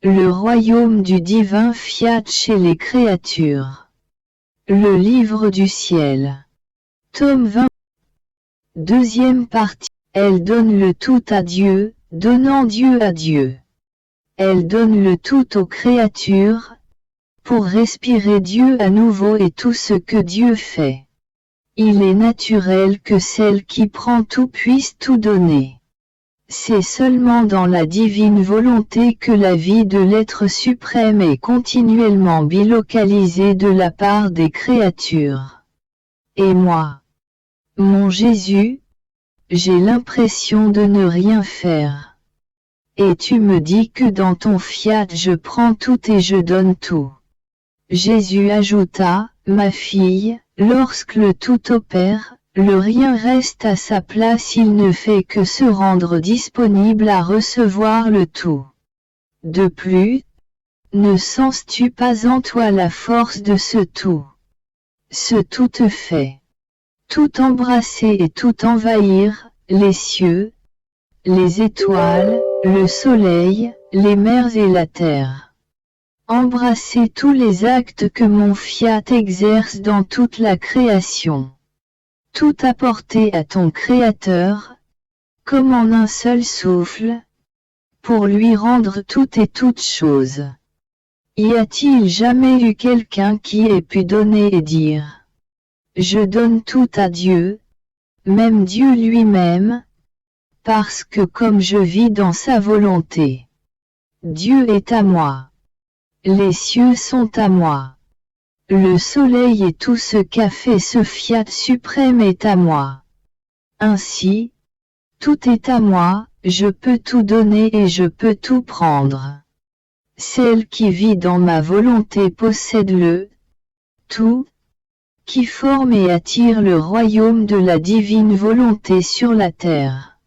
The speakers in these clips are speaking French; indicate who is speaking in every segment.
Speaker 1: Le royaume du divin fiat chez les créatures. Le livre du ciel. Tome 20. Deuxième partie. Elle donne le tout à Dieu, donnant Dieu à Dieu. Elle donne le tout aux créatures, pour respirer Dieu à nouveau et tout ce que Dieu fait. Il est naturel que celle qui prend tout puisse tout donner. C'est seulement dans la divine volonté que la vie de l'être suprême est continuellement bilocalisée de la part des créatures. Et moi, mon Jésus, j'ai l'impression de ne rien faire. Et tu me dis que dans ton fiat je prends tout et je donne tout. Jésus ajouta, ma fille, lorsque le tout opère, le rien reste à sa place, il ne fait que se rendre disponible à recevoir le tout. De plus, ne sens-tu pas en toi la force de ce tout? Ce tout te fait tout embrasser et tout envahir, les cieux, les étoiles, le soleil, les mers et la terre. Embrasser tous les actes que mon fiat exerce dans toute la création. Tout apporter à ton Créateur, comme en un seul souffle, pour lui rendre tout et toute chose. Y a-t-il jamais eu quelqu'un qui ait pu donner et dire « Je donne tout à Dieu, même Dieu lui-même, parce que comme je vis dans sa volonté, Dieu est à moi. Les cieux sont à moi. Le soleil et tout ce qu'a fait ce fiat suprême est à moi. Ainsi, tout est à moi, je peux tout donner et je peux tout prendre. Celle qui vit dans ma volonté possède le tout, qui forme et attire le royaume de la divine volonté sur la terre.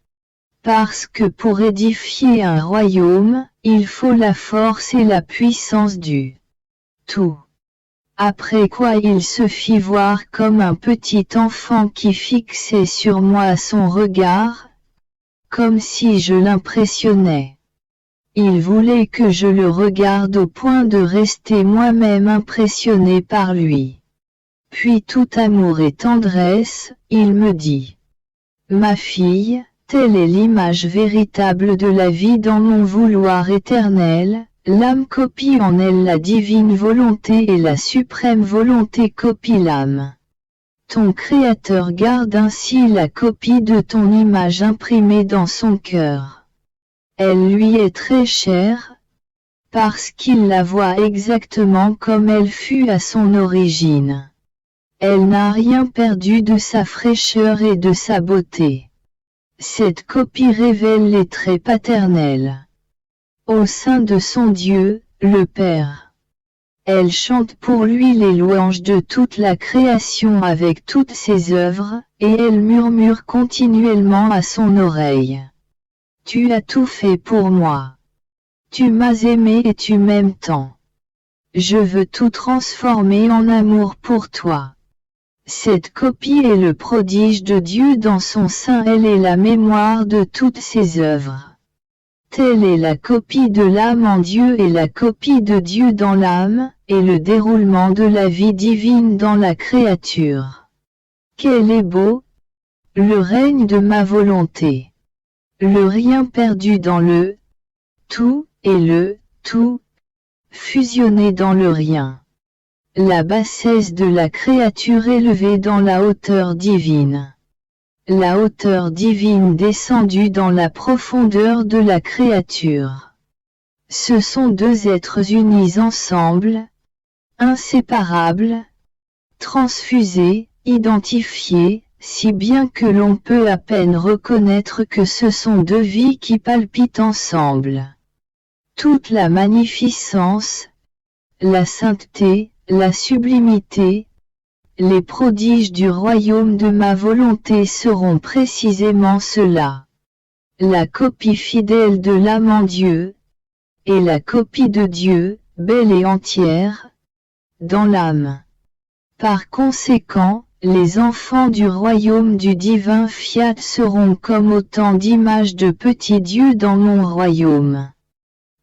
Speaker 1: Parce que pour édifier un royaume, il faut la force et la puissance du tout. Après quoi il se fit voir comme un petit enfant qui fixait sur moi son regard, comme si je l'impressionnais. Il voulait que je le regarde au point de rester moi-même impressionné par lui. Puis tout amour et tendresse, il me dit « Ma fille, telle est l'image véritable de la vie dans mon vouloir éternel. L'âme copie en elle la divine volonté et la suprême volonté copie l'âme. Ton Créateur garde ainsi la copie de ton image imprimée dans son cœur. Elle lui est très chère, parce qu'il la voit exactement comme elle fut à son origine. Elle n'a rien perdu de sa fraîcheur et de sa beauté. Cette copie révèle les traits paternels. Au sein de son Dieu, le Père. Elle chante pour lui les louanges de toute la création avec toutes ses œuvres, et elle murmure continuellement à son oreille. Tu as tout fait pour moi. Tu m'as aimé et tu m'aimes tant. Je veux tout transformer en amour pour toi. Cette copie est le prodige de Dieu dans son sein, elle est la mémoire de toutes ses œuvres. Telle est la copie de l'âme en Dieu et la copie de Dieu dans l'âme, et le déroulement de la vie divine dans la créature. Quel est beau, le règne de ma volonté. Le rien perdu dans le tout, et le tout fusionné dans le rien. La bassesse de la créature élevée dans la hauteur divine. La hauteur divine descendue dans la profondeur de la créature. Ce sont deux êtres unis ensemble, inséparables, transfusés, identifiés, si bien que l'on peut à peine reconnaître que ce sont deux vies qui palpitent ensemble. Toute la magnificence, la sainteté, la sublimité, les prodiges du royaume de ma volonté seront précisément cela. La copie fidèle de l'âme en Dieu, et la copie de Dieu, belle et entière, dans l'âme. Par conséquent, les enfants du royaume du divin fiat seront comme autant d'images de petits dieux dans mon royaume.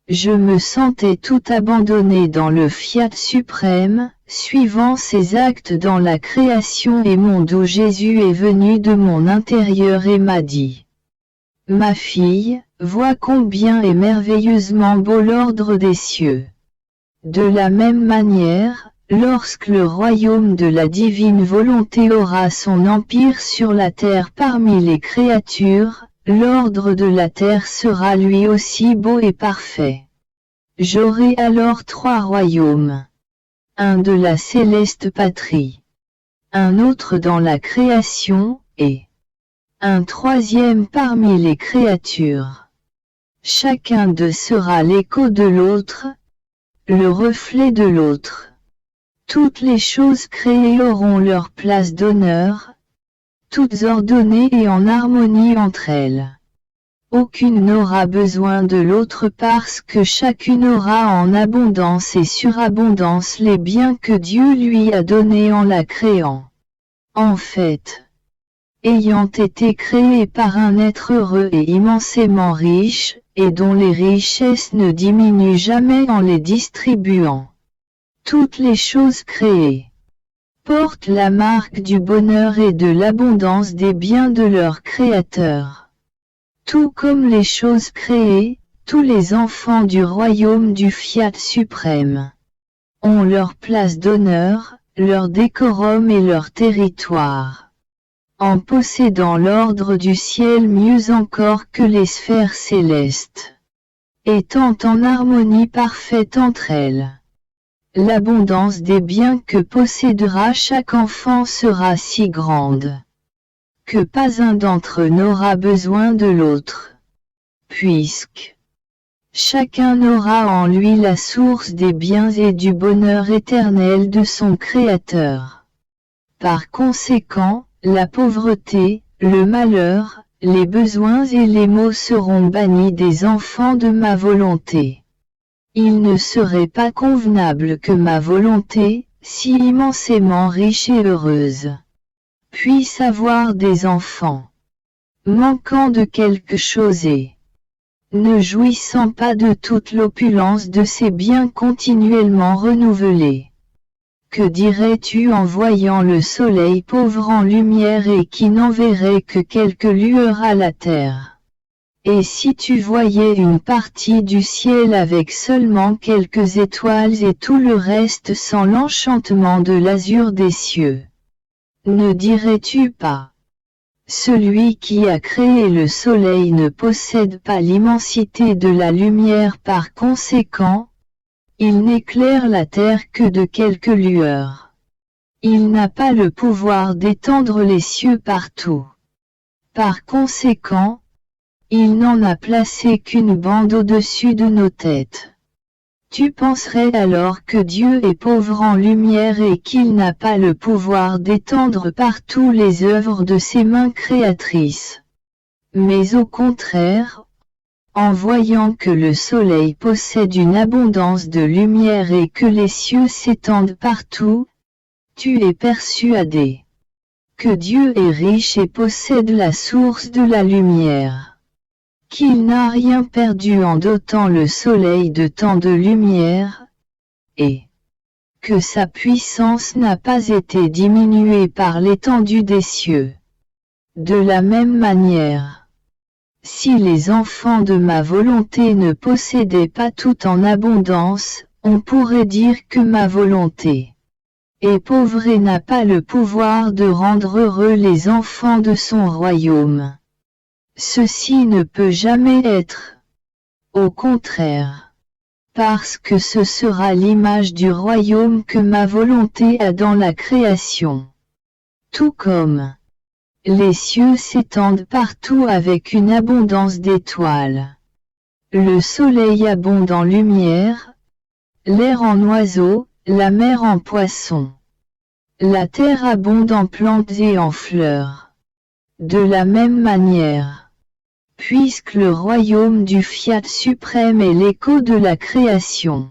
Speaker 1: Je me sentais tout abandonné dans le fiat suprême, suivant ses actes dans la création et monde où Jésus est venu de mon intérieur et m'a dit: Ma fille, vois combien est merveilleusement beau l'ordre des cieux. De la même manière, lorsque le royaume de la divine volonté aura son empire sur la terre parmi les créatures, l'ordre de la terre sera lui aussi beau et parfait. J'aurai alors 3 royaumes. Un de la céleste patrie, un autre dans la création, et un 3e parmi les créatures. Chacun d'eux sera l'écho de l'autre, le reflet de l'autre. Toutes les choses créées auront leur place d'honneur, toutes ordonnées et en harmonie entre elles. Aucune n'aura besoin de l'autre parce que chacune aura en abondance et surabondance les biens que Dieu lui a donnés en la créant. En fait, ayant été créée par un être heureux et immensément riche, et dont les richesses ne diminuent jamais en les distribuant, toutes les choses créées portent la marque du bonheur et de l'abondance des biens de leur Créateur. Tout comme les choses créées, tous les enfants du royaume du fiat suprême ont leur place d'honneur, leur décorum et leur territoire, en possédant l'ordre du ciel mieux encore que les sphères célestes, étant en harmonie parfaite entre elles. L'abondance des biens que possédera chaque enfant sera si grande que pas un d'entre eux n'aura besoin de l'autre, puisque chacun aura en lui la source des biens et du bonheur éternel de son Créateur. Par conséquent, la pauvreté, le malheur, les besoins et les maux seront bannis des enfants de ma volonté. Il ne serait pas convenable que ma volonté, si immensément riche et heureuse, puisse avoir des enfants manquant de quelque chose et ne jouissant pas de toute l'opulence de ces biens continuellement renouvelés. Que dirais-tu en voyant le soleil pauvre en lumière et qui n'enverrait que quelques lueurs à la terre? Et si tu voyais une partie du ciel avec seulement quelques étoiles et tout le reste sans l'enchantement de l'azur des cieux? Ne dirais-tu pas: Celui qui a créé le soleil ne possède pas l'immensité de la lumière, par conséquent, il n'éclaire la terre que de quelques lueurs. Il n'a pas le pouvoir d'étendre les cieux partout. Par conséquent, il n'en a placé qu'une bande au-dessus de nos têtes. Tu penserais alors que Dieu est pauvre en lumière et qu'il n'a pas le pouvoir d'étendre partout les œuvres de ses mains créatrices. Mais au contraire, en voyant que le soleil possède une abondance de lumière et que les cieux s'étendent partout, tu es persuadé que Dieu est riche et possède la source de la lumière, qu'il n'a rien perdu en dotant le soleil de tant de lumière, et que sa puissance n'a pas été diminuée par l'étendue des cieux. De la même manière, si les enfants de ma volonté ne possédaient pas tout en abondance, on pourrait dire que ma volonté est pauvre et n'a pas le pouvoir de rendre heureux les enfants de son royaume. Ceci ne peut jamais être. Au contraire, parce que ce sera l'image du royaume que ma volonté a dans la création. Tout comme les cieux s'étendent partout avec une abondance d'étoiles, le soleil abonde en lumière, l'air en oiseaux, la mer en poissons, la terre abonde en plantes et en fleurs. De la même manière, puisque le royaume du fiat suprême est l'écho de la création,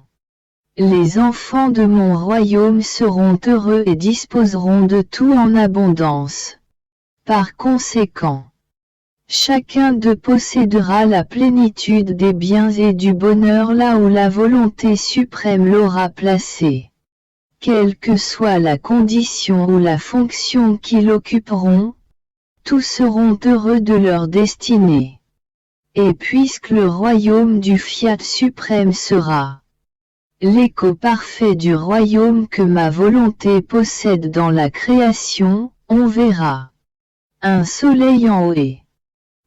Speaker 1: les enfants de mon royaume seront heureux et disposeront de tout en abondance. Par conséquent, Chacun d'eux possédera la plénitude des biens et du bonheur là où la volonté suprême l'aura placé. Quelle que soit la condition ou la fonction qu'ils occuperont, tous seront heureux de leur destinée. Et puisque le royaume du Fiat suprême sera l'écho parfait du royaume que ma volonté possède dans la création, on verra un soleil en haut et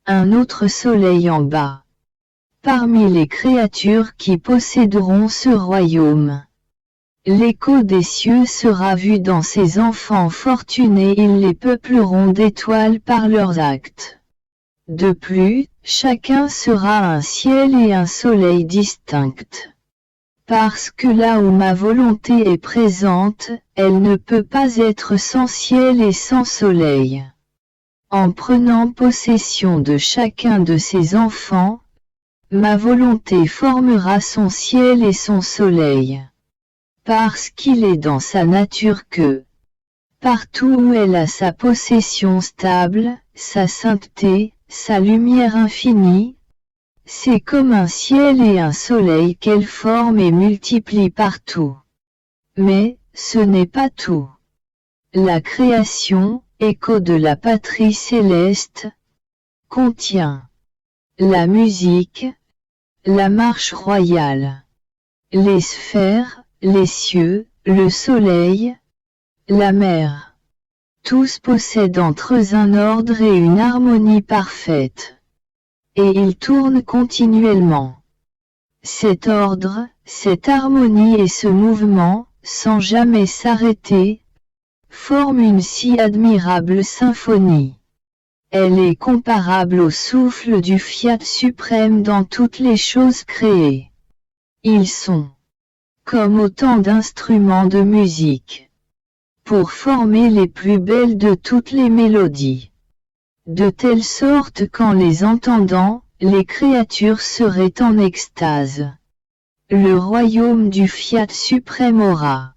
Speaker 1: un autre soleil en bas. Parmi les créatures qui posséderont ce royaume, l'écho des cieux sera vu dans ces enfants fortunés, ils les peupleront d'étoiles par leurs actes. De plus, chacun sera un ciel et un soleil distincts. Parce que là où ma volonté est présente, elle ne peut pas être sans ciel et sans soleil. En prenant possession de chacun de ces enfants, ma volonté formera son ciel et son soleil. Parce qu'il est dans sa nature que, partout où elle a sa possession stable, sa sainteté, sa lumière infinie, c'est comme un ciel et un soleil qu'elle forme et multiplie partout. Mais, ce n'est pas tout. La création, écho de la patrie céleste, contient la musique, la marche royale, les sphères, les cieux, le soleil, la mer. Tous possèdent entre eux un ordre et une harmonie parfaite. Et ils tournent continuellement. Cet ordre, cette harmonie et ce mouvement, sans jamais s'arrêter, forment une si admirable symphonie. Elle est comparable au souffle du Fiat suprême dans toutes les choses créées. Ils sont comme autant d'instruments de musique, pour former les plus belles de toutes les mélodies. De telle sorte qu'en les entendant, les créatures seraient en extase. Le royaume du Fiat suprême aura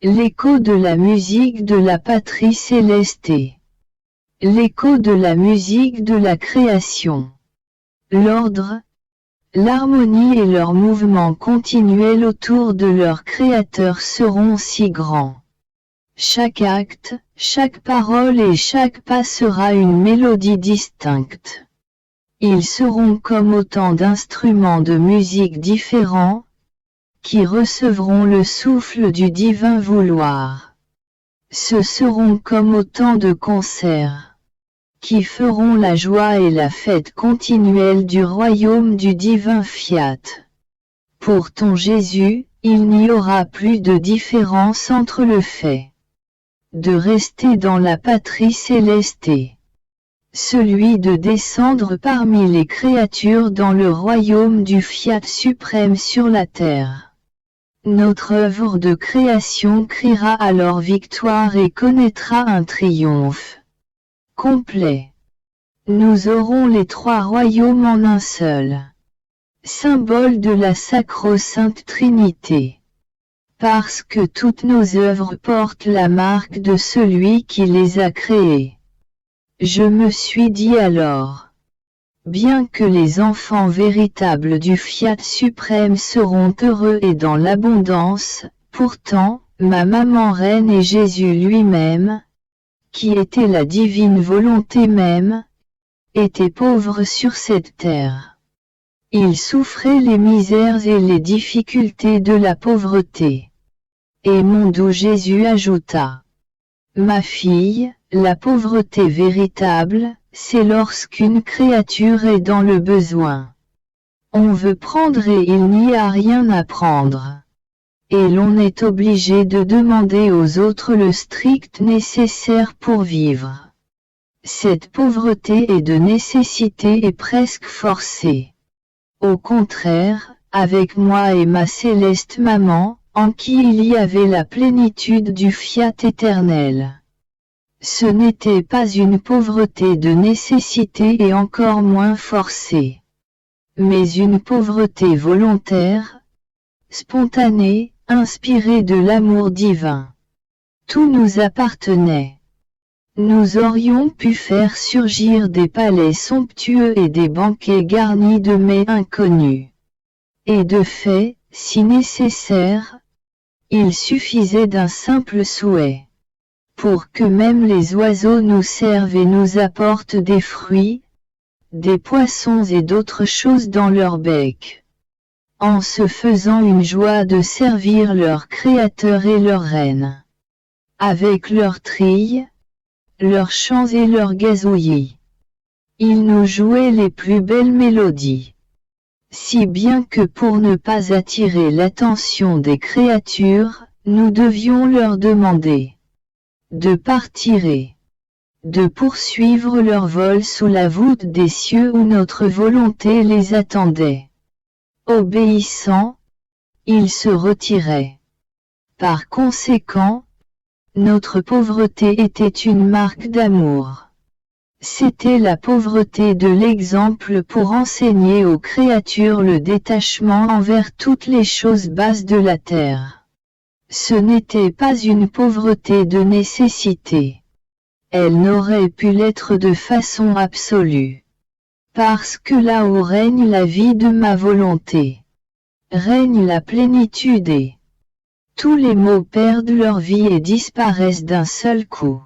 Speaker 1: l'écho de la musique de la patrie céleste et l'écho de la musique de la création. L'ordre, l'harmonie et leur mouvement continuel autour de leur Créateur seront si grands. Chaque acte, chaque parole et chaque pas sera une mélodie distincte. Ils seront comme autant d'instruments de musique différents, qui recevront le souffle du divin vouloir. Ce seront comme autant de concerts, qui feront la joie et la fête continuelle du royaume du divin Fiat. Pour ton Jésus, il n'y aura plus de différence entre le fait de rester dans la patrie céleste et celui de descendre parmi les créatures dans le royaume du Fiat suprême sur la terre. Notre œuvre de création criera alors victoire et connaîtra un triomphe complet. Nous aurons les trois royaumes en un seul, symbole de la sacro-sainte Trinité. Parce que toutes nos œuvres portent la marque de celui qui les a créées. Je me suis dit alors, bien que les enfants véritables du Fiat suprême seront heureux et dans l'abondance, pourtant, ma maman reine et Jésus lui-même, qui était la divine volonté même, était pauvre sur cette terre. Il souffrait les misères et les difficultés de la pauvreté. Et mon doux Jésus ajouta, « Ma fille, la pauvreté véritable, c'est lorsqu'une créature est dans le besoin. On veut prendre et il n'y a rien à prendre. Et l'on est obligé de demander aux autres le strict nécessaire pour vivre. Cette pauvreté est de nécessité et presque forcée. Au contraire, avec moi et ma céleste maman, en qui il y avait la plénitude du Fiat éternel. Ce n'était pas une pauvreté de nécessité et encore moins forcée, mais une pauvreté volontaire, spontanée, inspirée de l'amour divin. Tout nous appartenait. Nous aurions pu faire surgir des palais somptueux et des banquets garnis de mets inconnus. Et de fait, si nécessaire, il suffisait d'un simple souhait. Pour que même les oiseaux nous servent et nous apportent des fruits, des poissons et d'autres choses dans leur bec. En se faisant une joie de servir leur Créateur et leur Reine. Avec leurs trilles, leurs chants et leurs gazouillis. Ils nous jouaient les plus belles mélodies. Si bien que pour ne pas attirer l'attention des créatures, nous devions leur demander de partir et de poursuivre leur vol sous la voûte des cieux où notre volonté les attendait. Obéissant, ils se retiraient. Par conséquent, notre pauvreté était une marque d'amour. C'était la pauvreté de l'exemple pour enseigner aux créatures le détachement envers toutes les choses basses de la terre. Ce n'était pas une pauvreté de nécessité. Elle n'aurait pu l'être de façon absolue. Parce que là où règne la vie de ma volonté, règne la plénitude et tous les maux perdent leur vie et disparaissent d'un seul coup.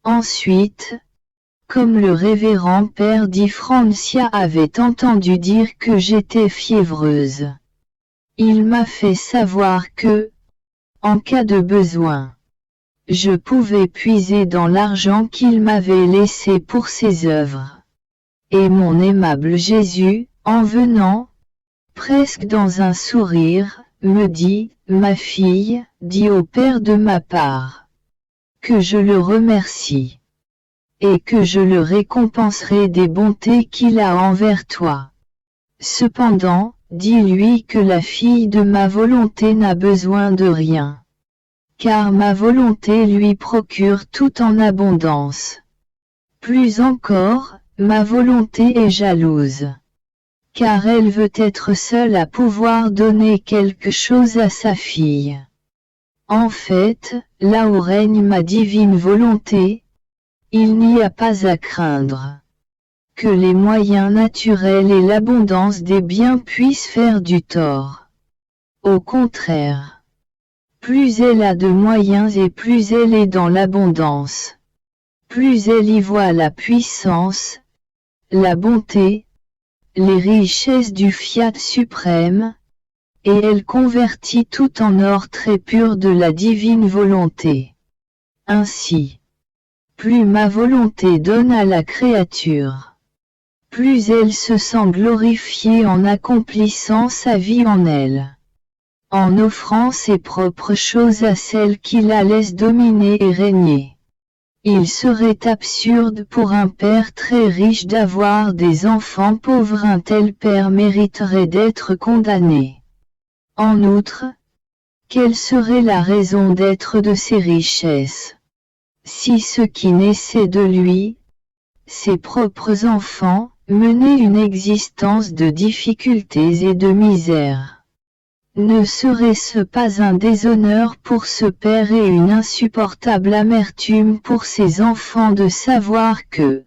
Speaker 1: Ensuite, comme le révérend père Di Francia avait entendu dire que j'étais fiévreuse, il m'a fait savoir que, en cas de besoin, je pouvais puiser dans l'argent qu'il m'avait laissé pour ses œuvres. Et mon aimable Jésus, en venant, presque dans un sourire, me dit, « Ma fille, dis au Père de ma part, que je le remercie, et que je le récompenserai des bontés qu'il a envers toi. Cependant, dis-lui que la fille de ma volonté n'a besoin de rien, car ma volonté lui procure tout en abondance. Plus encore, ma volonté est jalouse, car elle veut être seule à pouvoir donner quelque chose à sa fille. En fait, là où règne ma divine volonté, il n'y a pas à craindre que les moyens naturels et l'abondance des biens puissent faire du tort. Au contraire, plus elle a de moyens et plus elle est dans l'abondance, plus elle y voit la puissance, la bonté, les richesses du fiat suprême, et elle convertit tout en or très pur de la divine volonté. Ainsi, plus ma volonté donne à la créature, plus elle se sent glorifiée en accomplissant sa vie en elle, en offrant ses propres choses à celle qui la laisse dominer et régner. Il serait absurde pour un père très riche d'avoir des enfants pauvres. Un tel père mériterait d'être condamné. En outre, quelle serait la raison d'être de ses richesses, si ce qui naissait de lui, ses propres enfants, menaient une existence de difficultés et de misère? Ne serait-ce pas un déshonneur pour ce père et une insupportable amertume pour ses enfants de savoir que,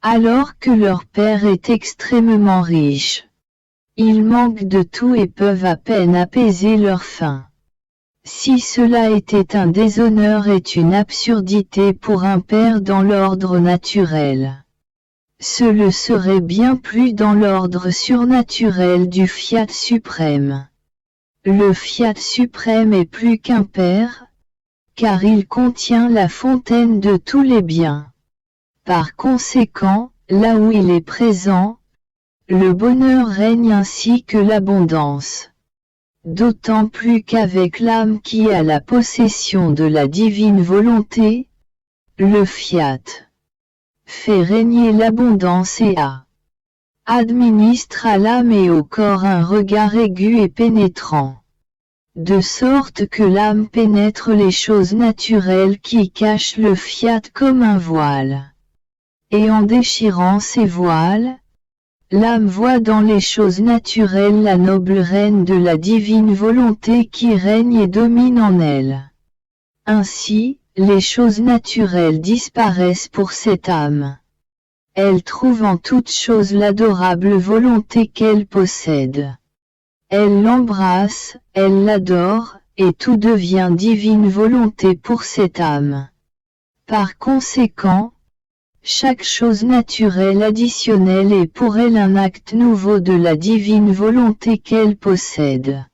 Speaker 1: alors que leur père est extrêmement riche, ils manquent de tout et peuvent à peine apaiser leur faim? Si cela était un déshonneur et une absurdité pour un père dans l'ordre naturel, ce le serait bien plus dans l'ordre surnaturel du fiat suprême. Le fiat suprême est plus qu'un père, car il contient la fontaine de tous les biens. Par conséquent, là où il est présent, le bonheur règne ainsi que l'abondance. D'autant plus qu'avec l'âme qui a la possession de la divine volonté, le fiat fait régner l'abondance et administre à l'âme et au corps un regard aigu et pénétrant, de sorte que l'âme pénètre les choses naturelles qui cachent le fiat comme un voile. Et en déchirant ces voiles, l'âme voit dans les choses naturelles la noble reine de la divine volonté qui règne et domine en elle. Ainsi, les choses naturelles disparaissent pour cette âme. Elle trouve en toute chose l'adorable volonté qu'elle possède. Elle l'embrasse, elle l'adore, et tout devient divine volonté pour cette âme. Par conséquent, chaque chose naturelle additionnelle est pour elle un acte nouveau de la divine volonté qu'elle possède.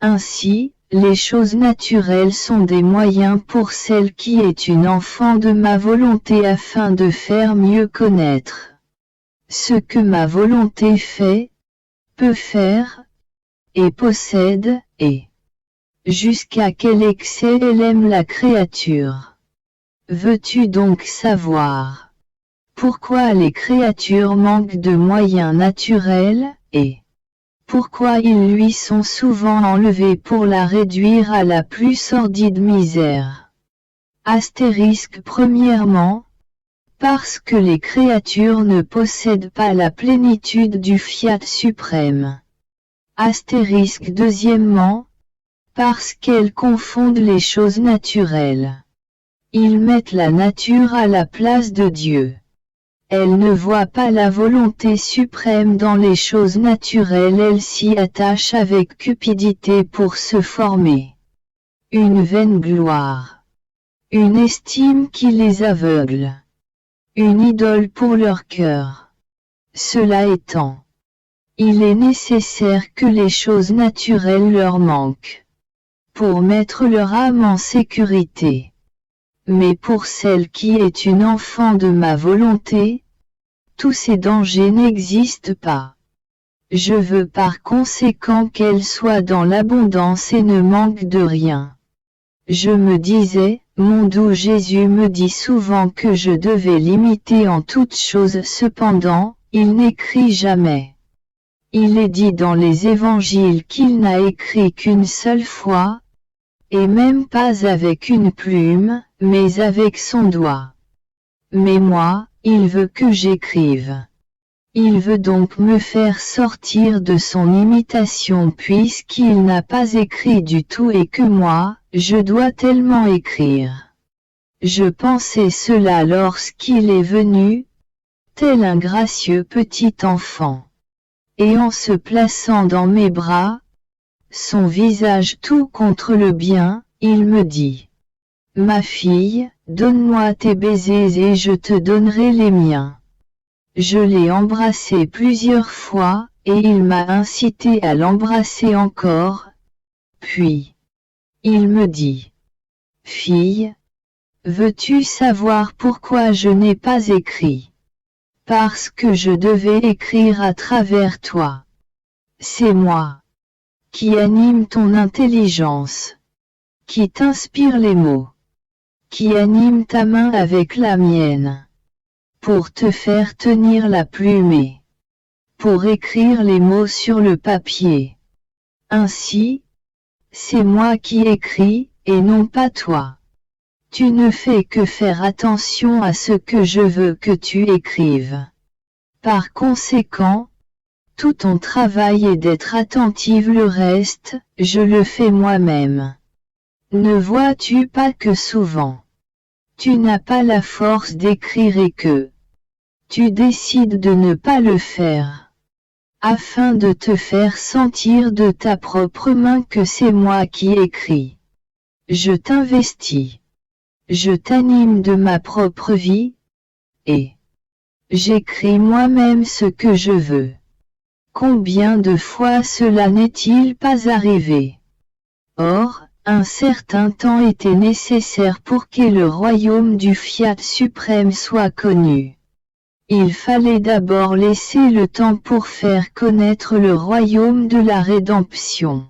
Speaker 1: Ainsi, les choses naturelles sont des moyens pour celle qui est une enfant de ma volonté afin de faire mieux connaître ce que ma volonté fait, peut faire, et possède, et jusqu'à quel excès elle aime la créature. Veux-tu donc savoir pourquoi les créatures manquent de moyens naturels, et pourquoi ils lui sont souvent enlevés pour la réduire à la plus sordide misère? Premièrement, parce que les créatures ne possèdent pas la plénitude du fiat suprême. Deuxièmement, parce qu'elles confondent les choses naturelles. Ils mettent la nature à la place de Dieu. Elles ne voient pas la volonté suprême dans les choses naturelles, elles s'y attachent avec cupidité pour se former une vaine gloire, une estime qui les aveugle, une idole pour leur cœur. Cela étant, il est nécessaire que les choses naturelles leur manquent, pour mettre leur âme en sécurité. Mais pour celle qui est une enfant de ma volonté, tous ces dangers n'existent pas. Je veux par conséquent qu'elle soit dans l'abondance et ne manque de rien. Je me disais, mon doux Jésus me dit souvent que je devais l'imiter en toutes choses, cependant, il n'écrit jamais. Il est dit dans les évangiles qu'il n'a écrit qu'une seule fois, et même pas avec une plume, mais avec son doigt. Mais moi, il veut que j'écrive. Il veut donc me faire sortir de son imitation puisqu'il n'a pas écrit du tout et que moi, je dois tellement écrire. Je pensais cela lorsqu'il est venu, tel un gracieux petit enfant. Et en se plaçant dans mes bras, son visage tout contre le bien, il me dit: Ma fille, donne-moi tes baisers et je te donnerai les miens. Je l'ai embrassé plusieurs fois, et il m'a incité à l'embrasser encore. Puis, il me dit: Fille, veux-tu savoir pourquoi je n'ai pas écrit? Parce que je devais écrire à travers toi. C'est moi qui anime ton intelligence, qui t'inspire les mots, qui anime ta main avec la mienne, pour te faire tenir la plume et pour écrire les mots sur le papier. Ainsi, c'est moi qui écris, et non pas toi. Tu ne fais que faire attention à ce que je veux que tu écrives. Par conséquent, tout ton travail est d'être attentive, le reste, je le fais moi-même. Ne vois-tu pas que souvent, tu n'as pas la force d'écrire et que tu décides de ne pas le faire, afin de te faire sentir de ta propre main que c'est moi qui écris. Je t'investis. Je t'anime de ma propre vie, et j'écris moi-même ce que je veux. Combien de fois cela n'est-il pas arrivé? Or, un certain temps était nécessaire pour que le royaume du Fiat suprême soit connu. Il fallait d'abord laisser le temps pour faire connaître le royaume de la rédemption.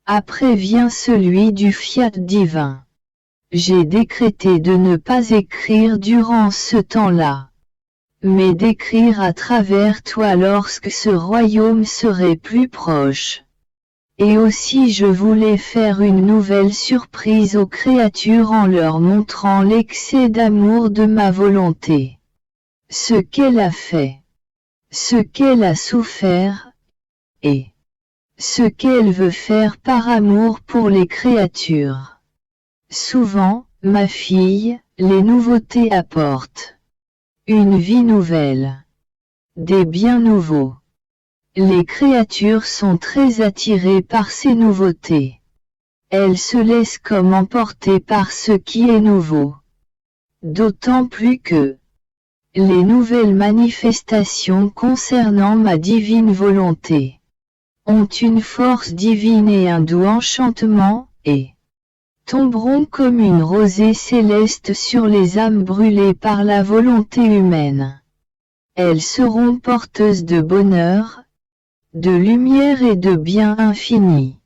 Speaker 1: Après vient celui du Fiat divin. J'ai décrété de ne pas écrire durant ce temps-là, mais d'écrire à travers toi lorsque ce royaume serait plus proche. Et aussi je voulais faire une nouvelle surprise aux créatures en leur montrant l'excès d'amour de ma volonté. Ce qu'elle a fait, ce qu'elle a souffert, et ce qu'elle veut faire par amour pour les créatures. Souvent, Ma fille, les nouveautés apportent une vie nouvelle, des biens nouveaux. Les créatures sont très attirées par ces nouveautés. Elles se laissent comme emporter par ce qui est nouveau. D'autant plus que les nouvelles manifestations concernant ma divine volonté ont une force divine et un doux enchantement, et tomberont comme une rosée céleste sur les âmes brûlées par la volonté humaine. Elles seront porteuses de bonheur, de lumière et de bien infini.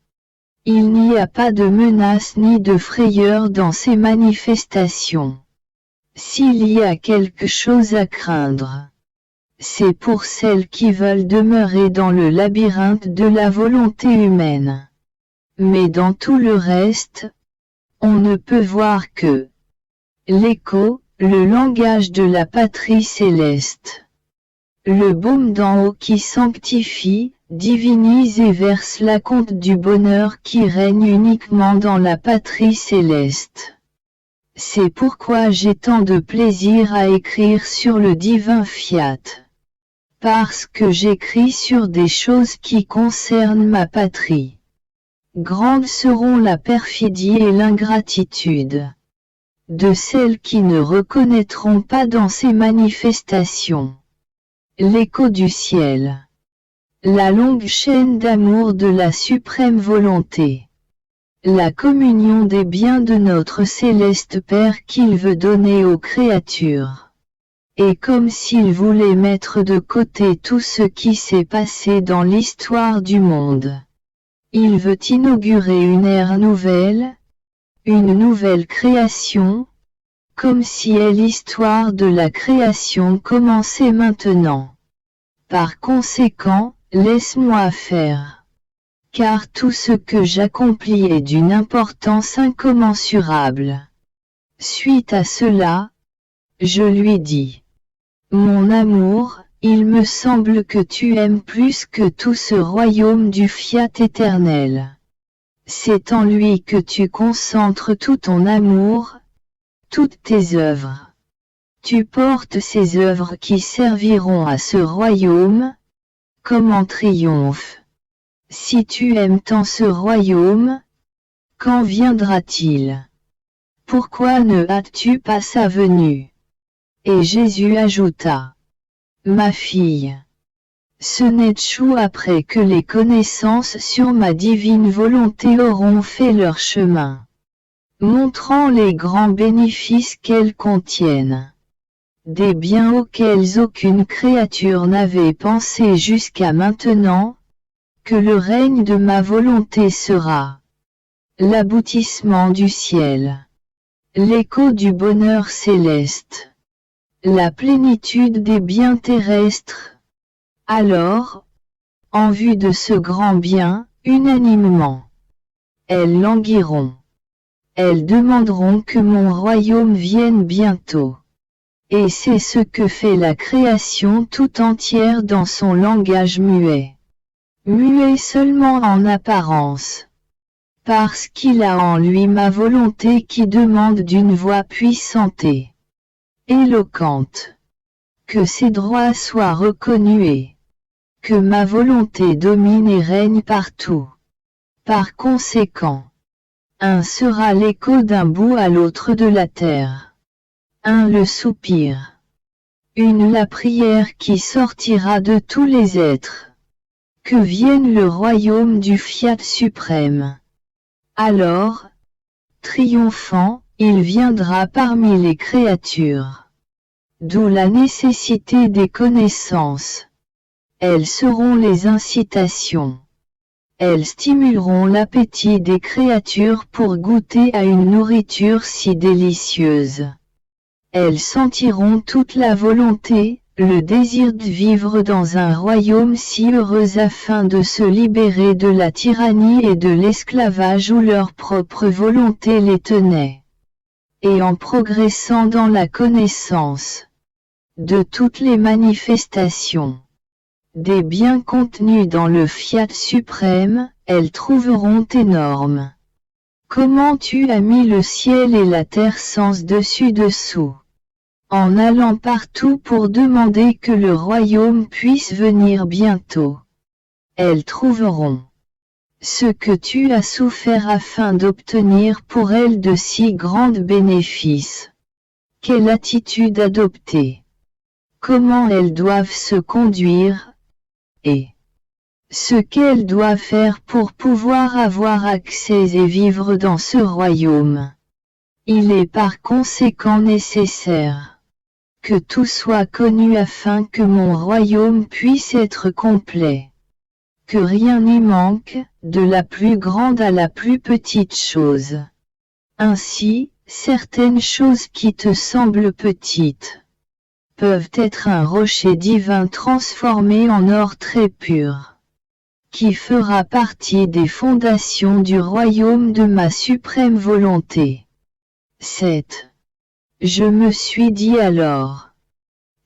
Speaker 1: Il n'y a pas de menace ni de frayeur dans ces manifestations. S'il y a quelque chose à craindre, c'est pour celles qui veulent demeurer dans le labyrinthe de la volonté humaine. Mais dans tout le reste, on ne peut voir que l'écho, le langage de la patrie céleste. Le baume d'en haut qui sanctifie, divinise et verse l'acompte du bonheur qui règne uniquement dans la patrie céleste. C'est pourquoi j'ai tant de plaisir à écrire sur le divin fiat. Parce que j'écris sur des choses qui concernent ma patrie. Grandes seront la perfidie et l'ingratitude de celles qui ne reconnaîtront pas dans ces manifestations l'écho du ciel, la longue chaîne d'amour de la suprême volonté, la communion des biens de notre céleste Père qu'il veut donner aux créatures. Et comme s'il voulait mettre de côté tout ce qui s'est passé dans l'histoire du monde, il veut inaugurer une ère nouvelle, une nouvelle création, comme si l'histoire de la création commençait maintenant. Par conséquent, laisse-moi faire. Car tout ce que j'accomplis est d'une importance incommensurable. Suite à cela, je lui dis, mon amour, il me semble que tu aimes plus que tout ce royaume du fiat éternel. C'est en lui que tu concentres tout ton amour, toutes tes œuvres. Tu portes ces œuvres qui serviront à ce royaume, comme en triomphe. Si tu aimes tant ce royaume, quand viendra-t-il? Pourquoi ne hâtes-tu pas sa venue? Et Jésus ajouta, ma fille, ce n'est chou après que les connaissances sur ma divine volonté auront fait leur chemin, montrant les grands bénéfices qu'elles contiennent, des biens auxquels aucune créature n'avait pensé jusqu'à maintenant, que le règne de ma volonté sera l'aboutissement du ciel, l'écho du bonheur céleste, la plénitude des biens terrestres. Alors, en vue de ce grand bien, unanimement, elles languiront. Elles demanderont que mon royaume vienne bientôt. Et c'est ce que fait la création tout entière dans son langage muet. Muet seulement en apparence. Parce qu'il a en lui ma volonté qui demande d'une voix puissante et éloquente. Que ses droits soient reconnus et que ma volonté domine et règne partout. Par conséquent, un sera l'écho d'un bout à l'autre de la terre. Un le soupir. Une la prière qui sortira de tous les êtres. Que vienne le royaume du fiat suprême. Alors, triomphant, il viendra parmi les créatures. D'où la nécessité des connaissances. Elles seront les incitations. Elles stimuleront l'appétit des créatures pour goûter à une nourriture si délicieuse. Elles sentiront toute la volonté, le désir de vivre dans un royaume si heureux afin de se libérer de la tyrannie et de l'esclavage où leur propre volonté les tenait. Et en progressant dans la connaissance de toutes les manifestations des biens contenus dans le fiat suprême, elles trouveront énorme Comment tu as mis le ciel et la terre sens dessus-dessous, en allant partout pour demander que le royaume puisse venir bientôt. Elles trouveront ce que tu as souffert afin d'obtenir pour elles de si grands bénéfices. Quelle attitude adopter? Comment elles doivent se conduire? Et ce qu'elles doivent faire pour pouvoir avoir accès et vivre dans ce royaume. Il est par conséquent nécessaire que tout soit connu afin que mon royaume puisse être complet. Que rien n'y manque, de la plus grande à la plus petite chose. Ainsi, certaines choses qui te semblent petites peuvent être un rocher divin transformé en or très pur, qui fera partie des fondations du royaume de ma suprême volonté. 7. Je me suis dit alors,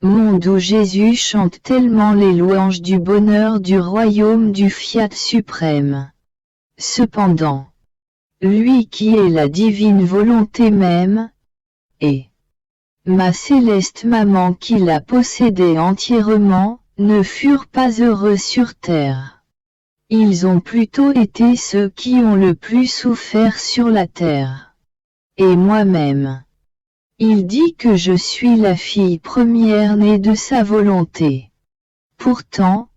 Speaker 1: mon doux Jésus chante tellement les louanges du bonheur du royaume du Fiat suprême. Cependant, lui qui est la divine volonté même, et ma céleste maman qui la possédait entièrement, ne furent pas heureux sur terre. Ils ont plutôt été ceux qui ont le plus souffert sur la terre. Et moi-même. Il dit que je suis la fille première-née de sa volonté. Pourtant,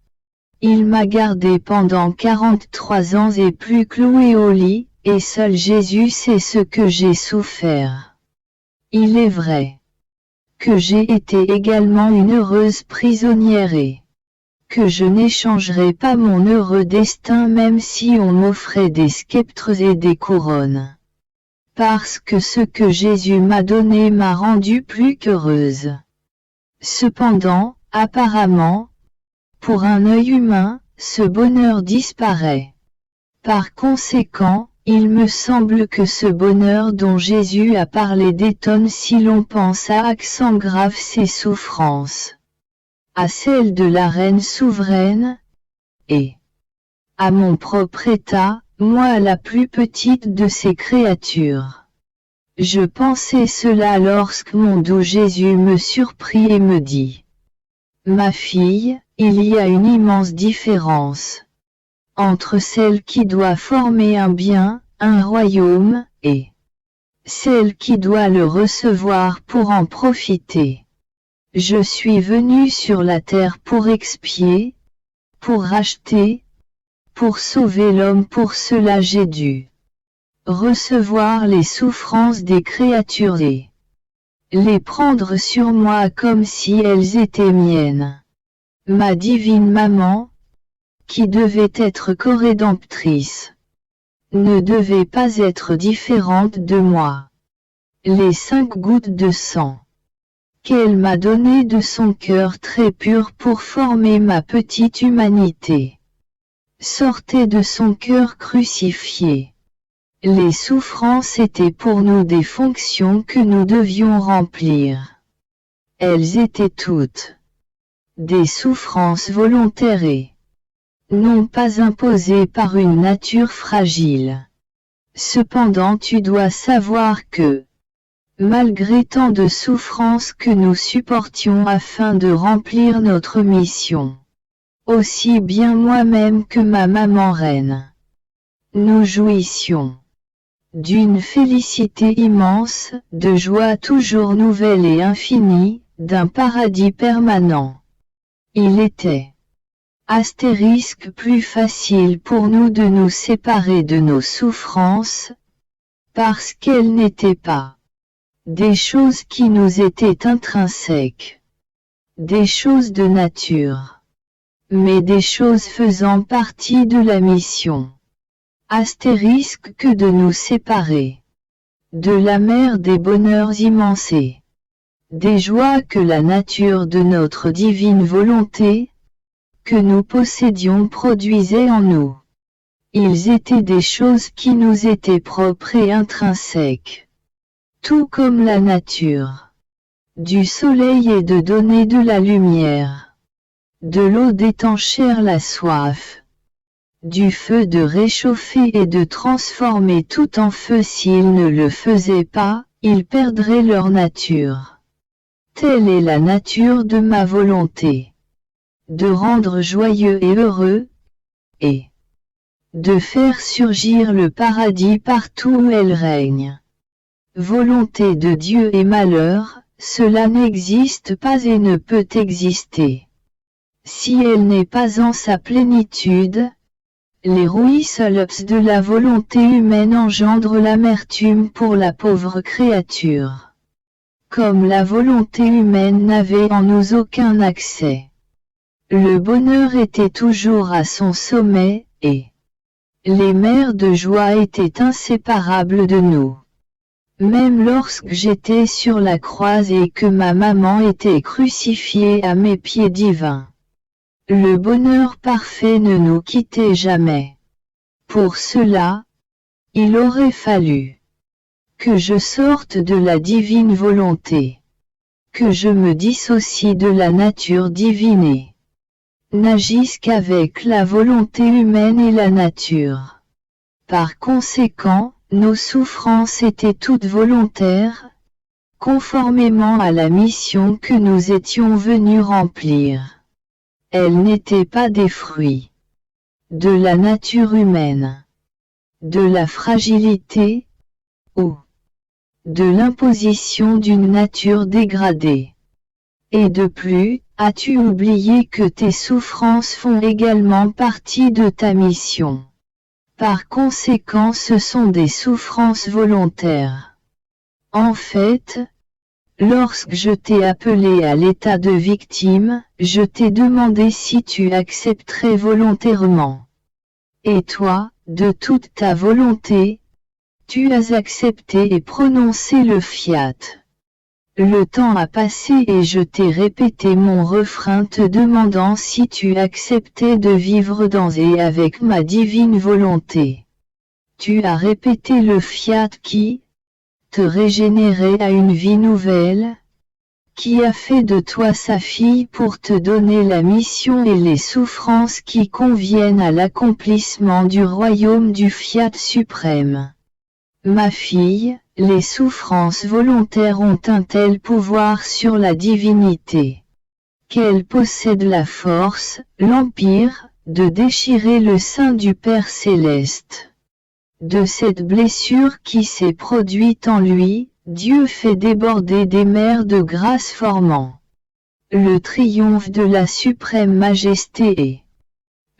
Speaker 1: il m'a gardée pendant 43 ans et plus clouée au lit, et seul Jésus sait ce que j'ai souffert. Il est vrai que j'ai été également une heureuse prisonnière et que je n'échangerai pas mon heureux destin même si on m'offrait des sceptres et des couronnes. Parce que ce que Jésus m'a donné m'a rendue plus qu'heureuse. Cependant, apparemment, pour un œil humain, ce bonheur disparaît. Par conséquent, il me semble que ce bonheur dont Jésus a parlé détonne si l'on pense à accent grave ses souffrances, à celles de la reine souveraine, et à mon propre état, moi la plus petite de ces créatures. Je pensais cela lorsque mon doux Jésus me surprit et me dit, « Ma fille, il y a une immense différence entre celle qui doit former un bien, un royaume, et celle qui doit le recevoir pour en profiter. Je suis venu sur la terre pour expier, pour racheter, pour sauver l'homme, pour cela j'ai dû recevoir les souffrances des créatures et les prendre sur moi comme si elles étaient miennes. Ma divine maman, qui devait être corédemptrice, ne devait pas être différente de moi. Les 5 gouttes de sang qu'elle m'a données de son cœur très pur pour former ma petite humanité sortaient de son cœur crucifié. Les souffrances étaient pour nous des fonctions que nous devions remplir. Elles étaient toutes des souffrances volontaires et non pas imposées par une nature fragile. Cependant tu dois savoir que, malgré tant de souffrances que nous supportions afin de remplir notre mission, aussi bien moi-même que ma maman reine, nous jouissions d'une félicité immense, de joie toujours nouvelle et infinie, d'un paradis permanent. Il était plus facile pour nous de nous séparer de nos souffrances, parce qu'elles n'étaient pas des choses qui nous étaient intrinsèques, des choses de nature, mais des choses faisant partie de la mission. Que de nous séparer de la mer des bonheurs immenses et des joies que la nature de notre divine volonté, que nous possédions produisait en nous. Ils étaient des choses qui nous étaient propres et intrinsèques, tout comme la nature du soleil est de donner de la lumière, de l'eau d'étancher la soif, du feu de réchauffer et de transformer tout en feu. S'ils ne le faisaient pas, ils perdraient leur nature. Telle est la nature de ma volonté. De rendre joyeux et heureux, et de faire surgir le paradis partout où elle règne. Volonté de Dieu et malheur, cela n'existe pas et ne peut exister. Si elle n'est pas en sa plénitude, les ruisseaux de la volonté humaine engendrent l'amertume pour la pauvre créature. Comme la volonté humaine n'avait en nous aucun accès, le bonheur était toujours à son sommet, et les mers de joie étaient inséparables de nous. Même lorsque j'étais sur la croix et que ma maman était crucifiée à mes pieds divins, le bonheur parfait ne nous quittait jamais. Pour cela, il aurait fallu que je sorte de la divine volonté, que je me dissocie de la nature divine et n'agisse qu'avec la volonté humaine et la nature. Par conséquent, nos souffrances étaient toutes volontaires, conformément à la mission que nous étions venus remplir. Elles n'étaient pas des fruits de la nature humaine, de la fragilité, ou de l'imposition d'une nature dégradée. Et de plus, as-tu oublié que tes souffrances font également partie de ta mission? Par conséquent, ce sont des souffrances volontaires. En fait, lorsque je t'ai appelé à l'état de victime, je t'ai demandé si tu accepterais volontairement. Et toi, de toute ta volonté, tu as accepté et prononcé le fiat. Le temps a passé et je t'ai répété mon refrain te demandant si tu acceptais de vivre dans et avec ma divine volonté. Tu as répété le fiat qui te régénérait à une vie nouvelle, qui a fait de toi sa fille pour te donner la mission et les souffrances qui conviennent à l'accomplissement du royaume du fiat suprême. Ma fille, les souffrances volontaires ont un tel pouvoir sur la divinité, qu'elle possède la force, l'empire, de déchirer le sein du Père céleste. De cette blessure qui s'est produite en lui, Dieu fait déborder des mers de grâce formant le triomphe de la suprême majesté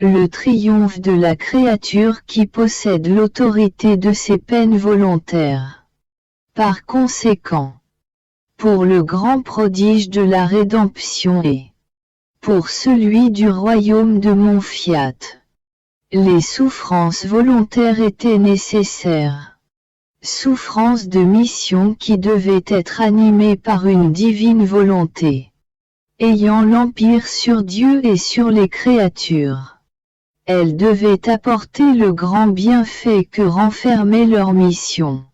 Speaker 1: et le triomphe de la créature qui possède l'autorité de ses peines volontaires. Par conséquent, pour le grand prodige de la rédemption et pour celui du royaume de mon fiat, les souffrances volontaires étaient nécessaires. Souffrances de mission qui devaient être animées par une divine volonté, ayant l'empire sur Dieu et sur les créatures. Elles devaient apporter le grand bienfait que renfermait leur mission.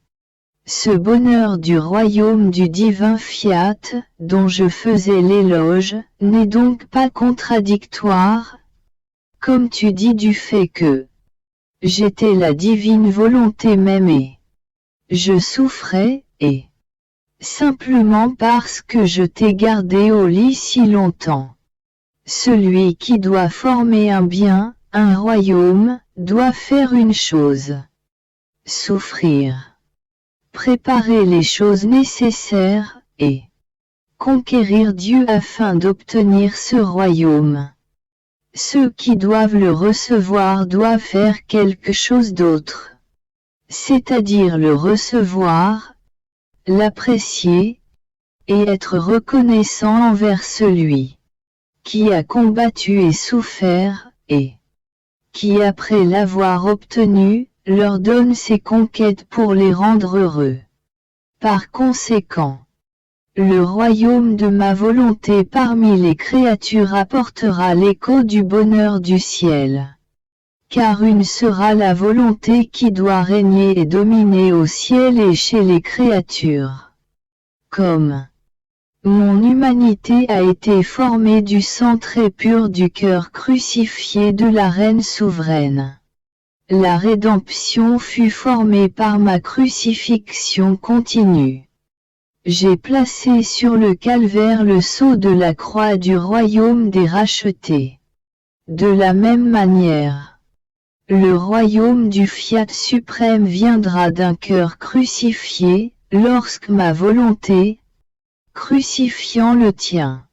Speaker 1: Ce bonheur du royaume du divin fiat, dont je faisais l'éloge, n'est donc pas contradictoire, comme tu dis du fait que j'étais la divine volonté même et je souffrais, et simplement parce que je t'ai gardé au lit si longtemps. Celui qui doit former un bien, un royaume, doit faire une chose: souffrir, préparer les choses nécessaires, et conquérir Dieu afin d'obtenir ce royaume. Ceux qui doivent le recevoir doivent faire quelque chose d'autre, c'est-à-dire le recevoir, l'apprécier, et être reconnaissant envers celui qui a combattu et souffert, et qui après l'avoir obtenu, leur donne ses conquêtes pour les rendre heureux. Par conséquent, le royaume de ma volonté parmi les créatures apportera l'écho du bonheur du ciel. Car une sera la volonté qui doit régner et dominer au ciel et chez les créatures. Comme Mon humanité a été formée du sang très pur du cœur crucifié de la Reine souveraine. La rédemption fut formée par ma crucifixion continue. J'ai placé sur le calvaire le sceau de la croix du royaume des rachetés. De la même manière, le royaume du Fiat suprême viendra d'un cœur crucifié, lorsque ma volonté, crucifiant le tien,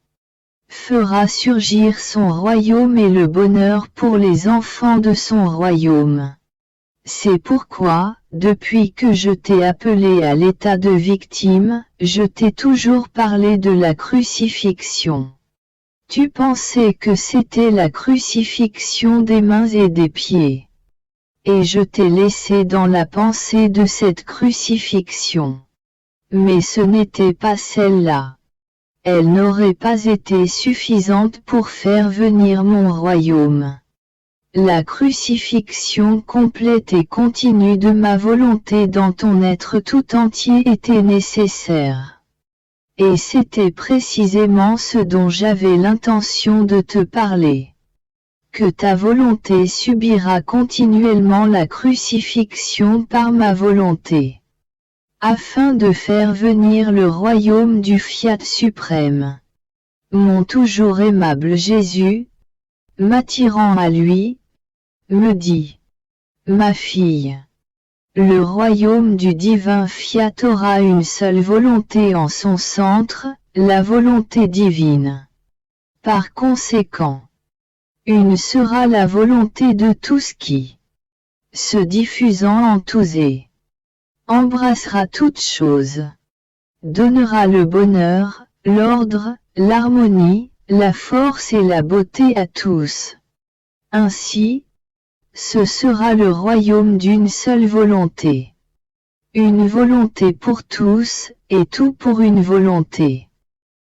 Speaker 1: fera surgir son royaume et le bonheur pour les enfants de son royaume. C'est pourquoi, depuis que je t'ai appelé à l'état de victime, je t'ai toujours parlé de la crucifixion. Tu pensais que c'était la crucifixion des mains et des pieds. Et je t'ai laissé dans la pensée de cette crucifixion. Mais ce n'était pas celle-là. Elle n'aurait pas été suffisante pour faire venir mon royaume. La crucifixion complète et continue de ma volonté dans ton être tout entier était nécessaire. Et c'était précisément ce dont j'avais l'intention de te parler. Que ta volonté subira continuellement la crucifixion par ma volonté, afin de faire venir le royaume du Fiat suprême. Mon toujours aimable Jésus, m'attirant à lui, me dit, ma fille, le royaume du divin Fiat aura une seule volonté en son centre, la volonté divine. Par conséquent, une sera la volonté de tous qui, se diffusant en tous et, embrassera toutes choses, donnera le bonheur, l'ordre, l'harmonie, la force et la beauté à tous. Ainsi, ce sera le royaume d'une seule volonté. Une volonté pour tous, et tout pour une volonté.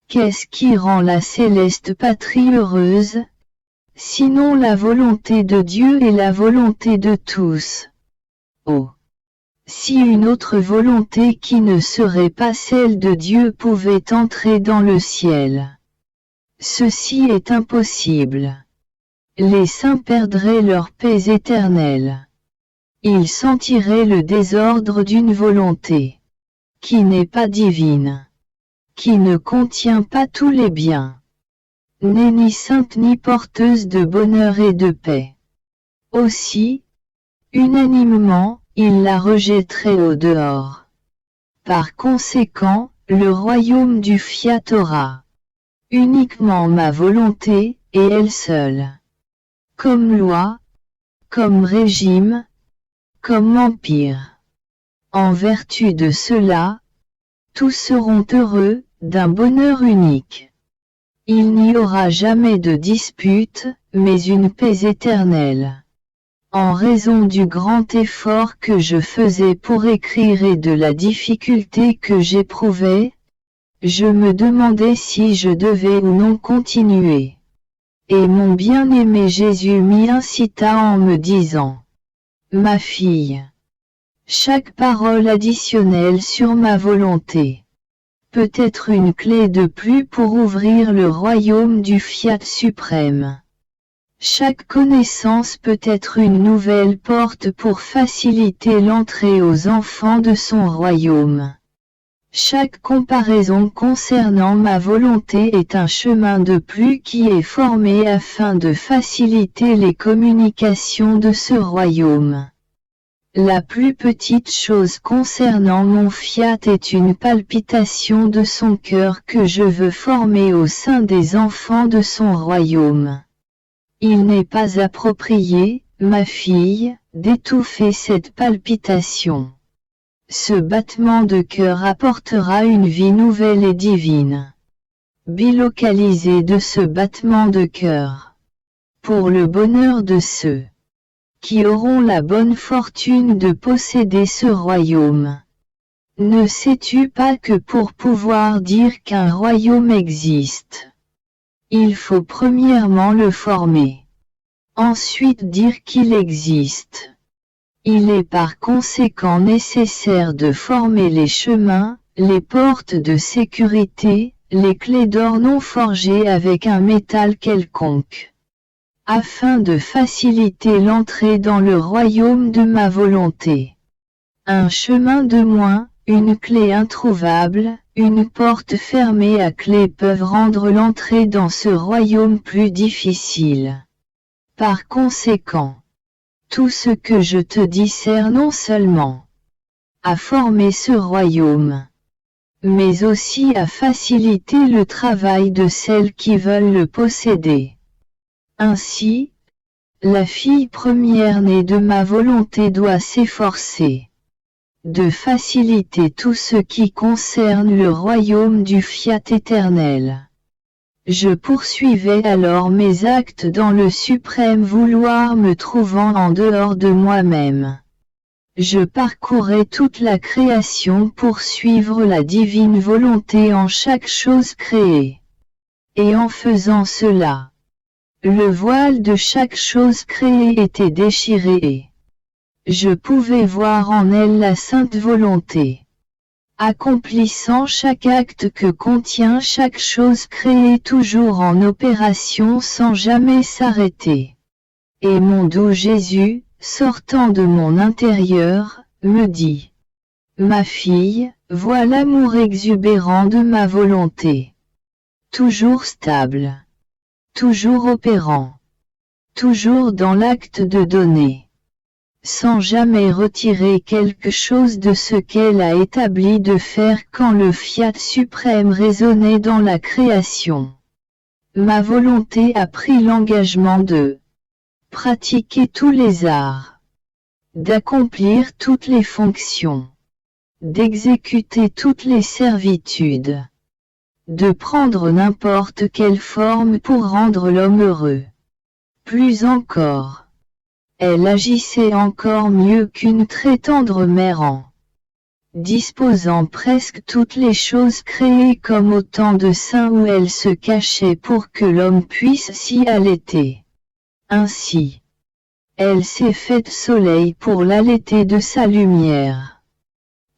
Speaker 1: Qu'est-ce qui rend la céleste patrie heureuse? Sinon la volonté de Dieu et la volonté de tous. Oh! Si une autre volonté qui ne serait pas celle de Dieu pouvait entrer dans le ciel. Ceci est impossible. Les saints perdraient leur paix éternelle. Ils sentiraient le désordre d'une volonté, qui n'est pas divine, qui ne contient pas tous les biens, n'est ni sainte ni porteuse de bonheur et de paix. Aussi, unanimement, ils la rejetteraient au dehors. Par conséquent, le royaume du Fiat aura uniquement ma volonté, et elle seule. Comme loi, comme régime, comme empire. En vertu de cela, tous seront heureux, d'un bonheur unique. Il n'y aura jamais de dispute, mais une paix éternelle. En raison du grand effort que je faisais pour écrire et de la difficulté que j'éprouvais, je me demandais si je devais ou non continuer. Et mon bien-aimé Jésus m'y incita en me disant, « Ma fille, chaque parole additionnelle sur ma volonté peut être une clé de plus pour ouvrir le royaume du Fiat suprême. Chaque connaissance peut être une nouvelle porte pour faciliter l'entrée aux enfants de son royaume. Chaque comparaison concernant ma volonté est un chemin de plus qui est formé afin de faciliter les communications de ce royaume. La plus petite chose concernant mon Fiat est une palpitation de son cœur que je veux former au sein des enfants de son royaume. Il n'est pas approprié, ma fille, d'étouffer cette palpitation. Ce battement de cœur apportera une vie nouvelle et divine. Bilocalisé de ce battement de cœur. Pour le bonheur de ceux qui auront la bonne fortune de posséder ce royaume. Ne sais-tu pas que pour pouvoir dire qu'un royaume existe, il faut premièrement le former. Ensuite dire qu'il existe. Il est par conséquent nécessaire de former les chemins, les portes de sécurité, les clés d'or non forgées avec un métal quelconque, afin de faciliter l'entrée dans le royaume de ma volonté. Un chemin de moins, une clé introuvable, une porte fermée à clé peuvent rendre l'entrée dans ce royaume plus difficile. Par conséquent, tout ce que je te dis sert non seulement à former ce royaume, mais aussi à faciliter le travail de celles qui veulent le posséder. Ainsi, la fille première-née de ma volonté doit s'efforcer de faciliter tout ce qui concerne le royaume du fiat éternel. Je poursuivais alors mes actes dans le suprême vouloir me trouvant en dehors de moi-même. Je parcourais toute la création pour suivre la divine volonté en chaque chose créée. Et en faisant cela, le voile de chaque chose créée était déchiré et je pouvais voir en elle la sainte volonté, accomplissant chaque acte que contient chaque chose créée toujours en opération sans jamais s'arrêter. Et mon doux Jésus, sortant de mon intérieur, me dit: Ma fille, vois l'amour exubérant de ma volonté. Toujours stable, toujours opérant, toujours dans l'acte de donner, sans jamais retirer quelque chose de ce qu'elle a établi de faire quand le fiat suprême résonnait dans la création. Ma volonté a pris l'engagement de pratiquer tous les arts, d'accomplir toutes les fonctions, d'exécuter toutes les servitudes, de prendre n'importe quelle forme pour rendre l'homme heureux. Plus encore, elle agissait encore mieux qu'une très tendre mère en disposant presque toutes les choses créées comme autant de seins où elle se cachait pour que l'homme puisse s'y allaiter. Ainsi, elle s'est faite soleil pour l'allaiter de sa lumière.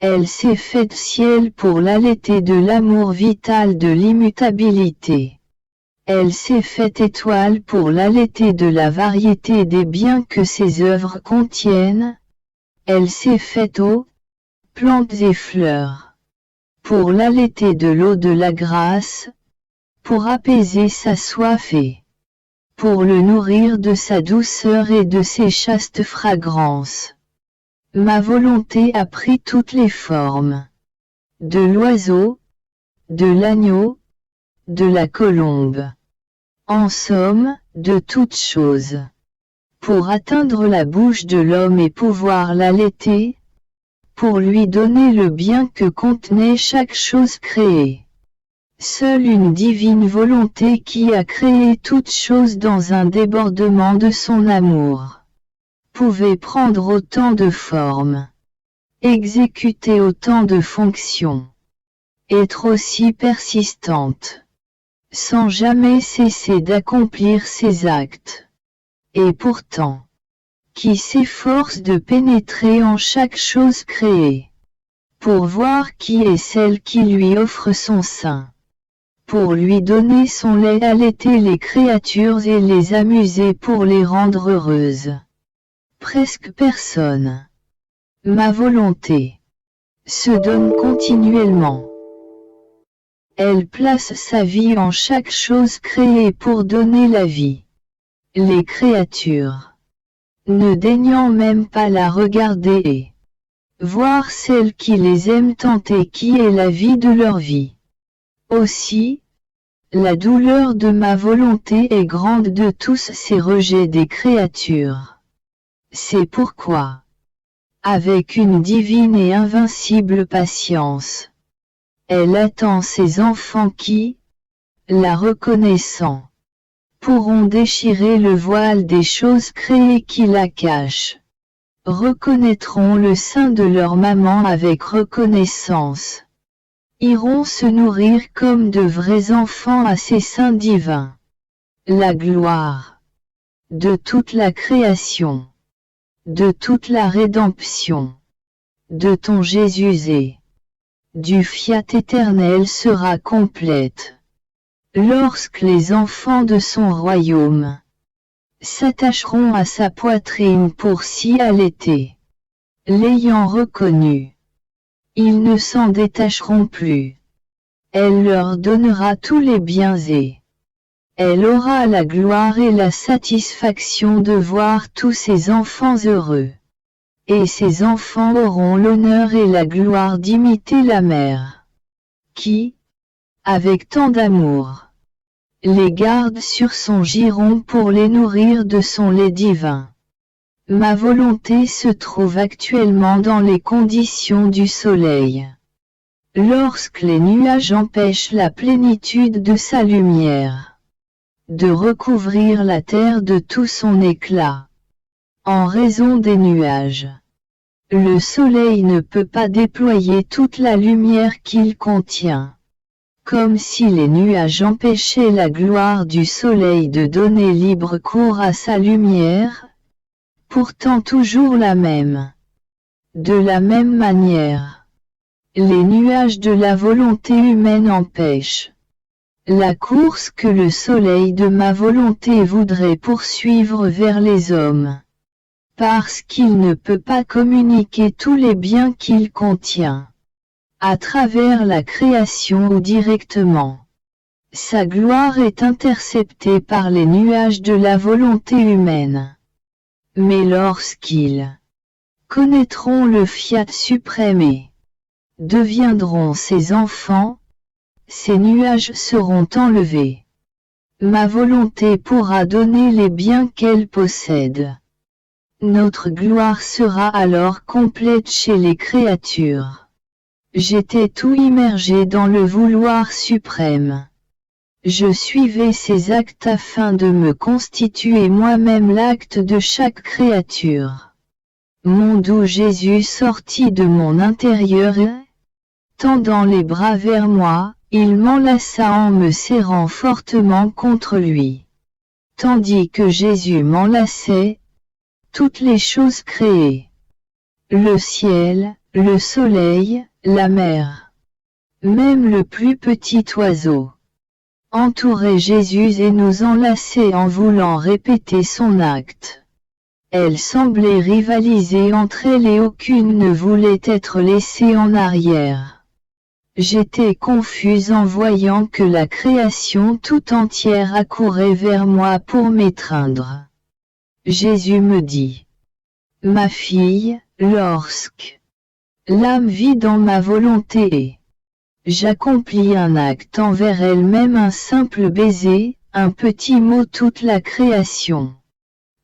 Speaker 1: Elle s'est faite ciel pour l'allaiter de l'amour vital de l'immutabilité. Elle s'est faite étoile pour l'allaiter de la variété des biens que ses œuvres contiennent. Elle s'est faite eau, plantes et fleurs, pour l'allaiter de l'eau de la grâce, pour apaiser sa soif et pour le nourrir de sa douceur et de ses chastes fragrances. Ma volonté a pris toutes les formes, de l'oiseau, de l'agneau, de la colombe. En somme, de toutes choses. Pour atteindre la bouche de l'homme et pouvoir l'allaiter, pour lui donner le bien que contenait chaque chose créée. Seule une divine volonté qui a créé toutes choses dans un débordement de son amour pouvait prendre autant de formes, exécuter autant de fonctions, être aussi persistante, sans jamais cesser d'accomplir ses actes. Et pourtant, qui s'efforce de pénétrer en chaque chose créée, pour voir qui est celle qui lui offre son sein, pour lui donner son lait, allaiter les créatures et les amuser pour les rendre heureuses. Presque personne, ma volonté, se donne continuellement. Elle place sa vie en chaque chose créée pour donner la vie. Les créatures, ne daignant même pas la regarder et voir celle qui les aime tant et qui est la vie de leur vie. Aussi, la douleur de ma volonté est grande de tous ces rejets des créatures. C'est pourquoi, avec une divine et invincible patience, elle attend ses enfants qui, la reconnaissant, pourront déchirer le voile des choses créées qui la cachent, reconnaîtront le sein de leur maman avec reconnaissance, iront se nourrir comme de vrais enfants à ses seins divins. La gloire de toute la création, de toute la rédemption, de ton Jésus est du fiat éternel sera complète. Lorsque les enfants de son royaume s'attacheront à sa poitrine pour s'y allaiter, l'ayant reconnu, ils ne s'en détacheront plus. Elle leur donnera tous les biens et elle aura la gloire et la satisfaction de voir tous ses enfants heureux. Et ses enfants auront l'honneur et la gloire d'imiter la mère, qui, avec tant d'amour, les garde sur son giron pour les nourrir de son lait divin. Ma volonté se trouve actuellement dans les conditions du soleil. Lorsque les nuages empêchent la plénitude de sa lumière de recouvrir la terre de tout son éclat, en raison des nuages, le soleil ne peut pas déployer toute la lumière qu'il contient. Comme si les nuages empêchaient la gloire du soleil de donner libre cours à sa lumière, pourtant toujours la même. De la même manière, les nuages de la volonté humaine empêchent la course que le soleil de ma volonté voudrait poursuivre vers les hommes, parce qu'il ne peut pas communiquer tous les biens qu'il contient, à travers la création ou directement. Sa gloire est interceptée par les nuages de la volonté humaine. Mais lorsqu'ils connaîtront le fiat suprême et deviendront ses enfants, ces nuages seront enlevés. Ma volonté pourra donner les biens qu'elle possède. Notre gloire sera alors complète chez les créatures. J'étais tout immergé dans le vouloir suprême. Je suivais ces actes afin de me constituer moi-même l'acte de chaque créature. Mon doux Jésus sortit de mon intérieur et, tendant les bras vers moi, il m'enlaça en me serrant fortement contre lui. Tandis que Jésus m'enlaçait, toutes les choses créées, le ciel, le soleil, la mer, même le plus petit oiseau, entouraient Jésus et nous enlaçaient en voulant répéter son acte. Elles semblaient rivaliser entre elles et aucune ne voulait être laissée en arrière. J'étais confuse en voyant que la création tout entière accourait vers moi pour m'étreindre. Jésus me dit: Ma fille, lorsque l'âme vit dans ma volonté et j'accomplis un acte envers elle-même, un simple baiser, un petit mot, toute la création,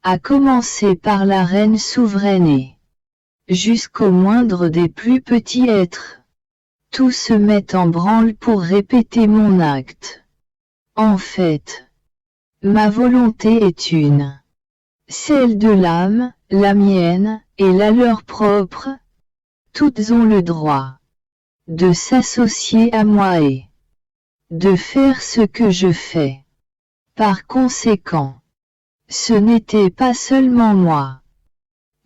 Speaker 1: à commencer par la reine souveraine et jusqu'au moindre des plus petits êtres, tout se met en branle pour répéter mon acte. En fait, ma volonté est une, celle de l'âme, la mienne, et la leur propre. Toutes ont le droit de s'associer à moi et de faire ce que je fais. Par conséquent, ce n'était pas seulement moi,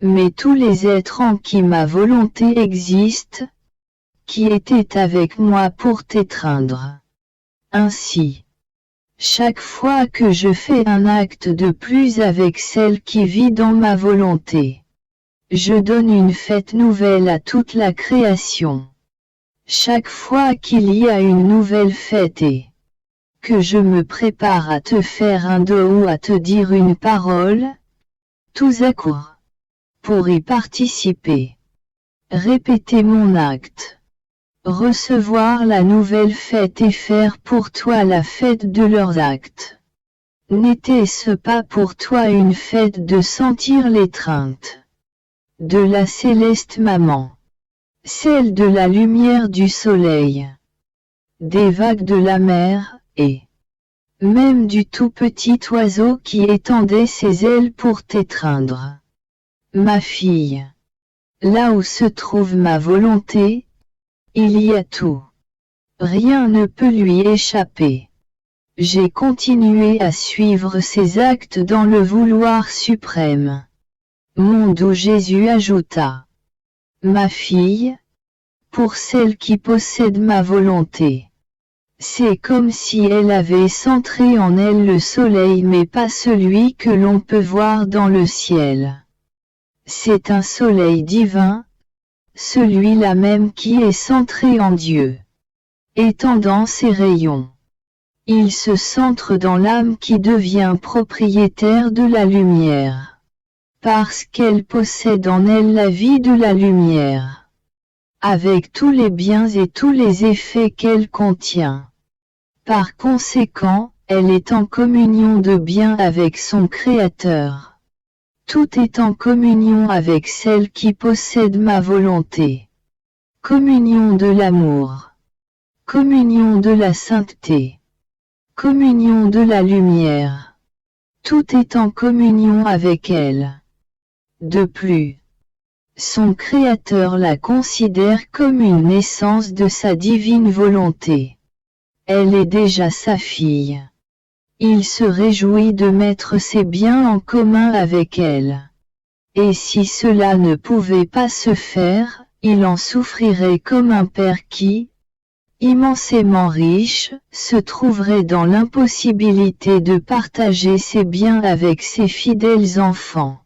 Speaker 1: mais tous les êtres en qui ma volonté existe, qui étaient avec moi pour t'étreindre. Ainsi, chaque fois que je fais un acte de plus avec celle qui vit dans ma volonté, je donne une fête nouvelle à toute la création. Chaque fois qu'il y a une nouvelle fête et que je me prépare à te faire un dos ou à te dire une parole, tous accourent pour y participer. Répéter mon acte, recevoir la nouvelle fête et faire pour toi la fête de leurs actes. N'était-ce pas pour toi une fête de sentir l'étreinte de la céleste maman, celle de la lumière du soleil, des vagues de la mer, et même du tout petit oiseau qui étendait ses ailes pour t'étreindre? Ma fille, là où se trouve ma volonté, il y a tout. Rien ne peut lui échapper. J'ai continué à suivre ses actes dans le vouloir suprême. Mon doux Jésus ajouta: Ma fille, pour celle qui possède ma volonté. C'est comme si elle avait centré en elle le soleil mais pas celui que l'on peut voir dans le ciel. C'est un soleil divin, celui-là même qui est centré en Dieu. Étendant ses rayons, il se centre dans l'âme qui devient propriétaire de la lumière. Parce qu'elle possède en elle la vie de la lumière, avec tous les biens et tous les effets qu'elle contient. Par conséquent, elle est en communion de bien avec son Créateur. Tout est en communion avec celle qui possède ma volonté. Communion de l'amour. Communion de la sainteté. Communion de la lumière. Tout est en communion avec elle. De plus, son Créateur la considère comme une naissance de sa divine volonté. Elle est déjà sa fille. Il se réjouit de mettre ses biens en commun avec elle. Et si cela ne pouvait pas se faire, il en souffrirait comme un père qui, immensément riche, se trouverait dans l'impossibilité de partager ses biens avec ses fidèles enfants.